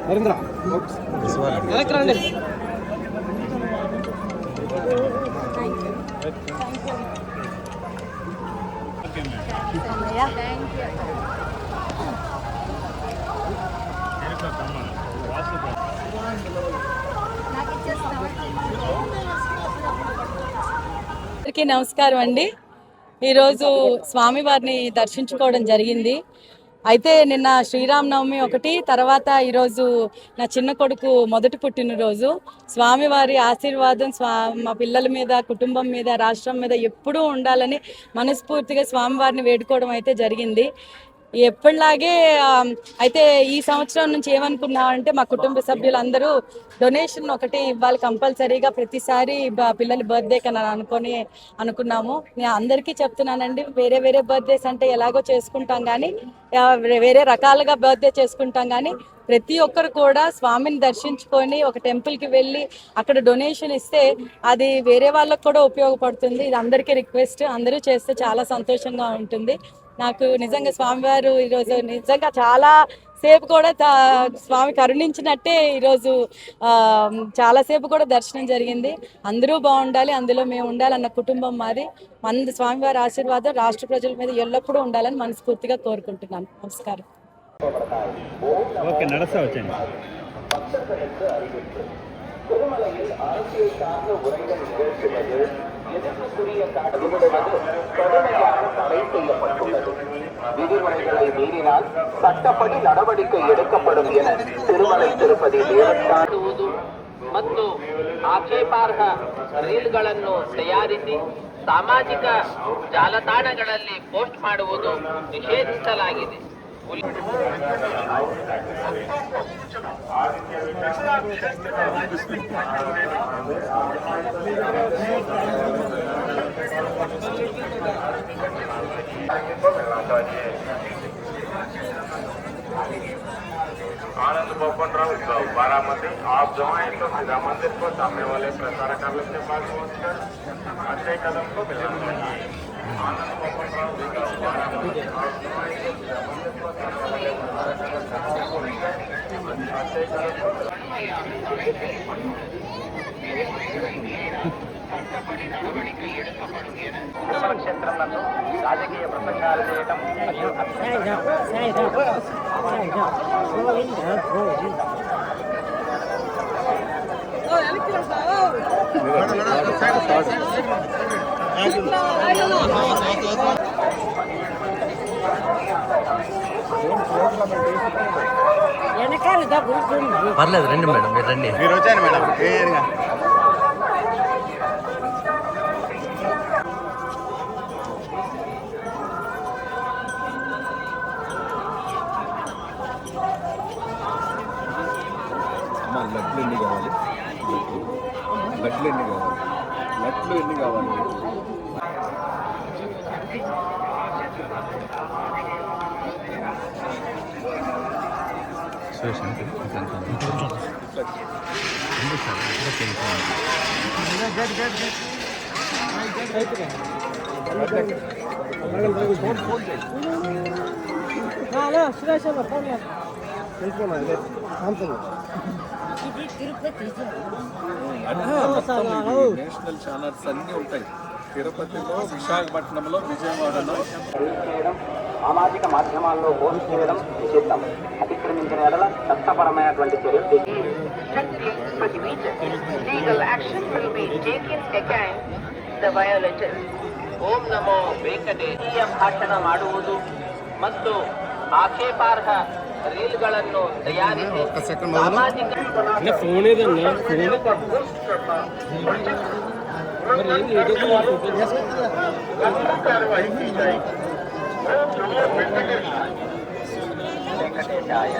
నరేంద్ర రండి. అందరికీ నమస్కారం అండి. ఈరోజు స్వామివారిని దర్శించుకోవడం జరిగింది. అయితే నిన్న శ్రీరామనవమి ఒకటి, తర్వాత ఈరోజు నా చిన్న కొడుకు మొదటి పుట్టినరోజు. స్వామివారి ఆశీర్వాదం మా పిల్లల మీద, కుటుంబం మీద, రాష్ట్రం మీద ఎప్పుడూ ఉండాలని మనస్ఫూర్తిగా స్వామివారిని వేడుకోవడం అయితే జరిగింది. ఎప్పటిలాగే అయితే ఈ సంవత్సరం నుంచి ఏమనుకున్నామంటే మా కుటుంబ సభ్యులందరూ డొనేషన్ ఒకటి ఇవ్వాలి కంపల్సరీగా ప్రతిసారి పిల్లల బర్త్డేకి అని అనుకున్నాము. నేను అందరికీ చెప్తున్నానండి, వేరే వేరే బర్త్డేస్ అంటే ఎలాగో చేసుకుంటాం కానీ, వేరే రకాలుగా బర్త్డే చేసుకుంటాం కానీ ప్రతి ఒక్కరు కూడా స్వామిని దర్శించుకొని ఒక టెంపుల్కి వెళ్ళి అక్కడ డొనేషన్ ఇస్తే అది వేరే వాళ్ళకు కూడా ఉపయోగపడుతుంది. ఇది అందరికీ రిక్వెస్ట్, అందరూ చేస్తే చాలా సంతోషంగా ఉంటుంది. నాకు నిజంగా స్వామివారు ఈరోజు నిజంగా చాలా సేపు కూడా స్వామి కరుణించినట్టే ఈరోజు చాలాసేపు కూడా దర్శనం జరిగింది. అందరూ బాగుండాలి, అందులో మేము ఉండాలన్న కుటుంబం మాది. మన స్వామివారి ఆశీర్వాదం రాష్ట్ర ప్రజల మీద ఎల్లప్పుడూ ఉండాలని మనస్ఫూర్తిగా కోరుకుంటున్నాను. నమస్కారం. விதிமுறைகளை மீறினால் சட்டப்படி நடவடிக்கை எடுக்கப்படும் என திருமலை திருப்பதி ದೇವಸ್ಥಾನವುದು ಮತ್ತು ಆಕ್ಷೇಪಾರ್ಹ ರೀಲ್ಗಳನ್ನು ತಯಾರಿಸಿ ಸಾಮಾಜಿಕ ಜಾಲತಾಣಗಳಲ್ಲಿ ಪೋಸ್ಟ್ ಮಾಡುವುದು ನಿಷೇಧಿಸಲಾಗಿದೆ. आनंद बपन राव बारामती आप जो हैं तो सीधा मंदिर को सामने वाले प्रसारक के पास पहुंचकर अच्छे कदम को मिलाना चाहिए। आनंद बपन राव बारामती आप जो हैं तो सीधा मंदिर को सामने वाले प्रसारक पहुंचकर अच्छे कदम को క్షేత్రంలో రాజకీయ ప్రసంగాలు చేయటం పర్లేదు రండి మేడం, మీరు రండి. మీరు వచ్చాను మేడం. లడ్లు ఎన్ని కావాలి? లడ్లు ఎన్ని కావాలి? లడ్లు ఎన్ని కావాలి? నేషనల్ ఛానల్స్ అన్నీ ఉంటాయి. తిరుపతిలో, విశాఖపట్నంలో, విజయవాడలో సామాజిక మాధ్యమాల్లో పోస్ట్ చేయడం నిషిద్ధం. అతిక్రమించిన ఎడల చట్టపరమైనటువంటి చర్యలు ಓಂ ನಮೋ ವೆಂಕಟೇಶ ಭಾಷಣ ಮಾಡುವುದು ಮತ್ತು ಆಕ್ಷೇಪಾರ್ಹ ರೀಲ್ಗಳನ್ನು ತಯಾರಿಸಿ ಸಾಮಾಜಿಕ कार्रवाई की जाएगी। వెంకటేశాయ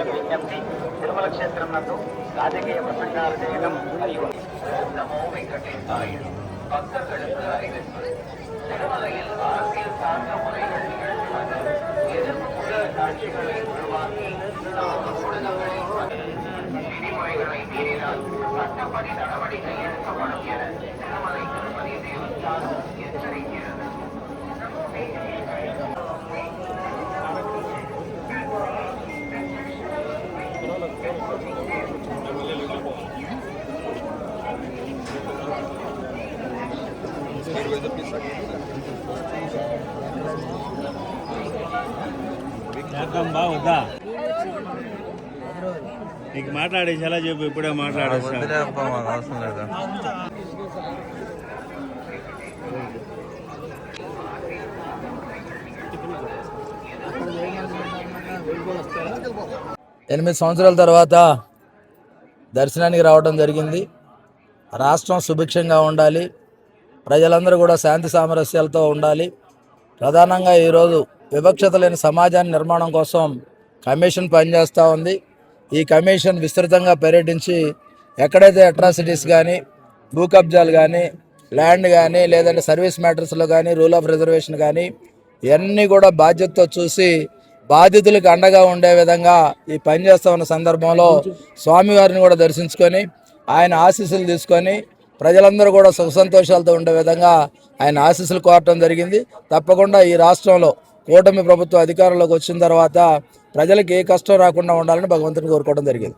విజ్ఞప్తి తిరుమల క్షేత్రం నందు రాజకీయ ప్రసంగాలు చేయడం మరియు నమో వెంకటేశాయ భక్తர்களுக்கு அறிவிப்பு திருமலையில் அரசியல் சார்ந்த முறைகள் நிகழ்த்துவது எதிர்ப்புள்ள காட்சிகளை உருவாக்கி ஊடகங்களை விதிமுறைகளை மீறினால் சட்டப்படி நடவடிக்கை எடுக்கப்படும் என திருமலை திருப்பதி தேவஸ்தானம் எச்சரிக்கிறது. బాగుందా నీకు మాట్లాడేసి ఎలా చెప్పు ఇప్పుడే మాట్లాడేసా వద్దులే అబ్బా, మాకు అవసరం లేదు. ఎనిమిది సంవత్సరాల తర్వాత దర్శనానికి రావడం జరిగింది. రాష్ట్రం సుభిక్షంగా ఉండాలి, ప్రజలందరూ కూడా శాంతి సామరస్యాలతో ఉండాలి. ప్రధానంగా ఈరోజు వివక్షత లేని సమాజాన్ని నిర్మాణం కోసం కమిషన్ పనిచేస్తూ ఉంది. ఈ కమిషన్ విస్తృతంగా పర్యటించి ఎక్కడైతే అట్రాసిటీస్ కానీ, భూ కబ్జాలు కానీ, ల్యాండ్ కానీ, లేదంటే సర్వీస్ మ్యాటర్స్లో కానీ, రూల్ ఆఫ్ రిజర్వేషన్ కానీ ఇవన్నీ కూడా బాధ్యతతో చూసి బాధితులకు అండగా ఉండే విధంగా ఈ పని చేస్తూ ఉన్న సందర్భంలో స్వామివారిని కూడా దర్శించుకొని ఆయన ఆశీస్సులు తీసుకొని ప్రజలందరూ కూడా సుఖ సంతోషాలతో ఉండే విధంగా ఆయన ఆశీస్సులు కోరటం జరిగింది. తప్పకుండా ఈ రాష్ట్రంలో కూటమి ప్రభుత్వం అధికారంలోకి వచ్చిన తర్వాత ప్రజలకు ఏ కష్టం రాకుండా ఉండాలని భగవంతుని కోరుకోవడం జరిగింది.